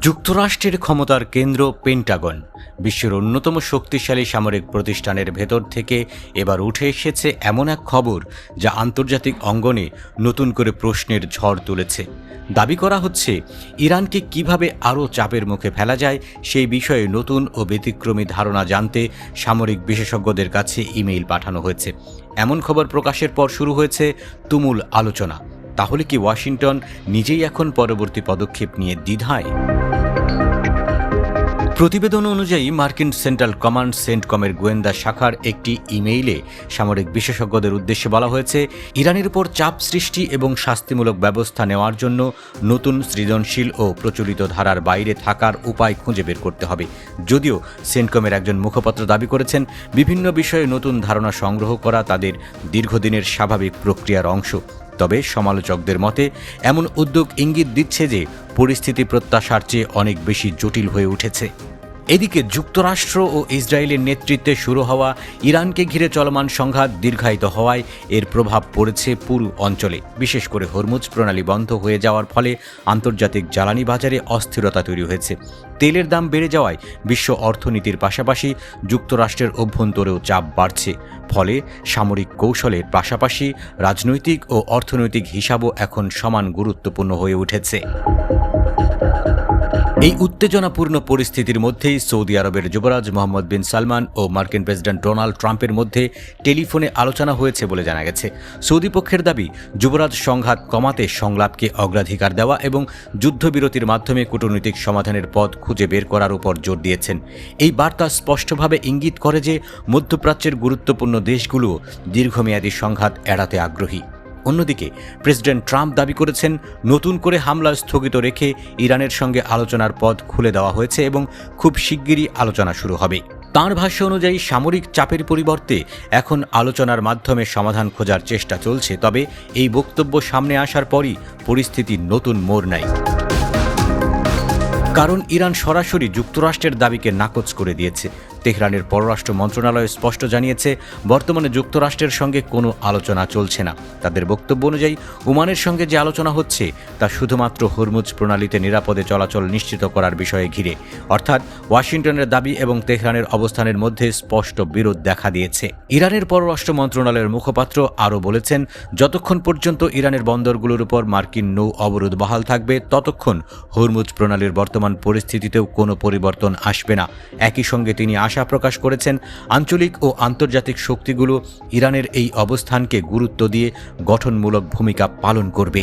যুক্তরাষ্ট্রের ক্ষমতার কেন্দ্র পেন্টাগন বিশ্বের অন্যতম শক্তিশালী সামরিক প্রতিষ্ঠানের ভেতর থেকে এবার উঠে এসেছে এমন এক খবর যা আন্তর্জাতিক অঙ্গনে নতুন করে প্রশ্নের ঝড় তুলেছে। দাবি করা হচ্ছে ইরানকে কিভাবে আরও চাপের মুখে ফেলা যায় সেই বিষয়ে নতুন ও ব্যতিক্রমী ধারণা জানতে সামরিক বিশেষজ্ঞদের কাছে ইমেইল পাঠানো হয়েছে। এমন খবর প্রকাশের পর শুরু হয়েছে তুমুল আলোচনা। তাহলে কি ওয়াশিংটন নিজেই এখন পরবর্তী পদক্ষেপ নিয়ে দ্বিধায়? প্রতিবেদন অনুযায়ী মার্কিন সেন্ট্রাল কমান্ড সেন্টকমের গোয়েন্দা শাখার একটি ইমেইলে সামরিক বিশেষজ্ঞদের উদ্দেশ্যে বলা হয়েছে, ইরানের উপর চাপ সৃষ্টি এবং শাস্তিমূলক ব্যবস্থা নেওয়ার জন্য নতুন সৃজনশীল ও প্রচলিত ধারার বাইরে থাকার উপায় খুঁজে বের করতে হবে। যদিও সেন্টকমের একজন মুখপাত্র দাবি করেছেন, বিভিন্ন বিষয়ে নতুন ধারণা সংগ্রহ করা তাদের দীর্ঘদিনের স্বাভাবিক প্রক্রিয়ার অংশ। তবে সমালোচকদের মতে এমন উদ্যোগ ইঙ্গিত দিচ্ছে যে পরিস্থিতি প্রত্যাশার চেয়ে অনেক বেশি জটিল হয়ে উঠেছে। এদিকে যুক্তরাষ্ট্র ও ইসরায়েলের নেতৃত্বে শুরু হওয়া ইরানকে ঘিরে চলমান সংঘাত দীর্ঘায়িত হওয়ায় এর প্রভাব পড়েছে পুরো অঞ্চলে। বিশেষ করে হরমুজ প্রণালী বন্ধ হয়ে যাওয়ার ফলে আন্তর্জাতিক জ্বালানি বাজারে অস্থিরতা তৈরি হয়েছে। তেলের দাম বেড়ে যাওয়ায় বিশ্ব অর্থনীতির পাশাপাশি যুক্তরাষ্ট্রের অভ্যন্তরেও চাপ বাড়ছে। ফলে সামরিক কৌশলের পাশাপাশি রাজনৈতিক ও অর্থনৈতিক হিসাবও এখন সমান গুরুত্বপূর্ণ হয়ে উঠেছে। এই উত্তেজনাপূর্ণ পরিস্থিতির মধ্যেই সৌদি আরবের যুবরাজ মোহাম্মদ বিন সালমান ও মার্কিন প্রেসিডেন্ট ডোনাল্ড ট্রাম্পের মধ্যে টেলিফোনে আলোচনা হয়েছে বলে জানা গেছে। সৌদি পক্ষের দাবি, যুবরাজ সংঘাত কমাতে সংলাপকে অগ্রাধিকার দেওয়া এবং যুদ্ধবিরতির মাধ্যমে কূটনৈতিক সমাধানের পথ খুঁজে বের করার উপর জোর দিয়েছেন। এই বার্তা স্পষ্টভাবে ইঙ্গিত করে যে মধ্যপ্রাচ্যের গুরুত্বপূর্ণ দেশগুলো দীর্ঘমেয়াদী সংঘাত এড়াতে আগ্রহী। অন্যদিকে প্রেসিডেন্ট ট্রাম্প দাবি করেছেন, নতুন করে হামলা স্থগিত রেখে ইরানের সঙ্গে আলোচনার পথ খুলে দেওয়া হয়েছে এবং খুব শিগগিরই আলোচনা শুরু হবে। তাঁর ভাষ্য অনুযায়ী সামরিক চাপের পরিবর্তে এখন আলোচনার মাধ্যমে সমাধান খোঁজার চেষ্টা চলছে। তবে এই বক্তব্য সামনে আসার পরই পরিস্থিতি নতুন মোড় নেয়। কারণ ইরান সরাসরি যুক্তরাষ্ট্রের দাবিকে নাকচ করে দিয়েছে। তেহরানের পররাষ্ট্র মন্ত্রণালয় স্পষ্ট জানিয়েছে, বর্তমানে যুক্তরাষ্ট্রের সঙ্গে কোনো আলোচনা চলছে না। তাদের বক্তব্য অনুযায়ী ওমানের সঙ্গে যে আলোচনা হচ্ছে তা শুধুমাত্র হরমুজ প্রণালীতে নিরাপদে চলাচল নিশ্চিত করার বিষয়ে ঘিরে। অর্থাৎ ওয়াশিংটনের দাবি এবং তেহরানের অবস্থানের মধ্যে স্পষ্ট বিরোধ দেখা দিয়েছে। ইরানের পররাষ্ট্র মন্ত্রণালয়ের মুখপাত্র আরও বলেছেন, যতক্ষণ পর্যন্ত ইরানের বন্দরগুলোর উপর মার্কিন নৌ অবরোধ বহাল থাকবে, ততক্ষণ হরমুজ প্রণালীর বর্তমান পরিস্থিতিতেও কোনো পরিবর্তন আসবে না। একই সঙ্গে তিনি আশা প্রকাশ করেছেন, আঞ্চলিক ও আন্তর্জাতিক শক্তিগুলো ইরানের এই অবস্থানকে গুরুত্ব দিয়ে গঠনমূলক ভূমিকা পালন করবে।